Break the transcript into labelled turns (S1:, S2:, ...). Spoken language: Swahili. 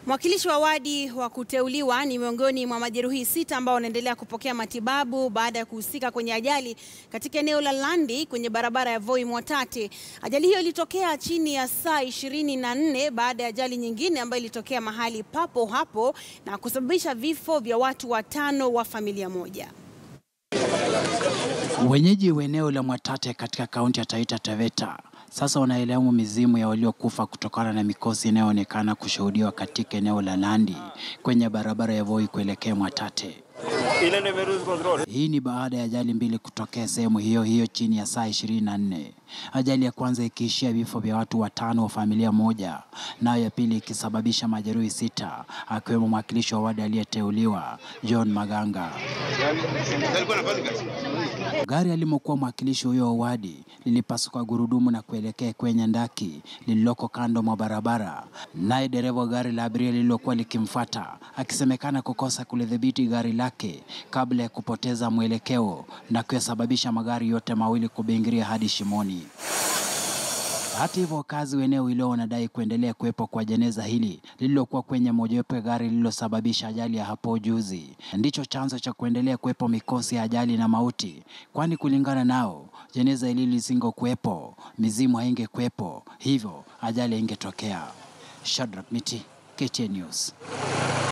S1: Mwakilishi wa wadi wa kuteuliwa ni miongoni mwa majeruhi 6 ambao wanaendelea kupokea matibabu baada ya kuhusika kwenye ajali katika eneo la Landi kwenye barabara ya Voi Mwatate. Ajali hiyo ilitokea chini ya saa 24 baada ya ajali nyingine ambayo ilitokea mahali papo hapo na kusababisha vifo vya watu 5 wa familia moja.
S2: Wenyeji wa eneo la Mwatate katika kaunti ya Taita Taveta sasa wanaelaumu mizimu ya waliokufa kutokana na mikosi inayoonekana kushuhudiwa katika eneo la Landi kwenye barabara ya Voi kuelekea Mwatate. Hii ni baada ya ajali 2 kutokea sehemu hiyo chini ya saa 24. Ajali ya kwanza ikiishia vifo vya watu 5 wa familia moja, nayo ya pili ikisababisha majeruhi 6 akiwemo mwakilishi wa wadi aliyeteuliwa John Maganga. Gari alimokuwa mwakilishi huyo wa wadi lilipasuka gurudumu na kuelekea kwenye ndaki lililoko kando mwa barabara, naye dereva wa gari la abiria lililokuwa likimfuata akisemekana kukosa kulidhibiti gari lake kabla ya kupoteza mwelekeo na kusababisha magari yote mawili kubingiria hadi shimoni. Hata hivyo, wakazi wa eneo hilo wanadai kuendelea kuwepo kwa jeneza hili lililokuwa kwenye mojawapo ya gari lililosababisha ajali ya hapo juzi ndicho chanzo cha kuendelea kuwepo mikosi ya ajali na mauti, kwani kulingana nao jeneza hili lisingokuwepo, mizimu haingekuwepo, hivyo ajali ingetokea. Shadrack Miti, KTN News.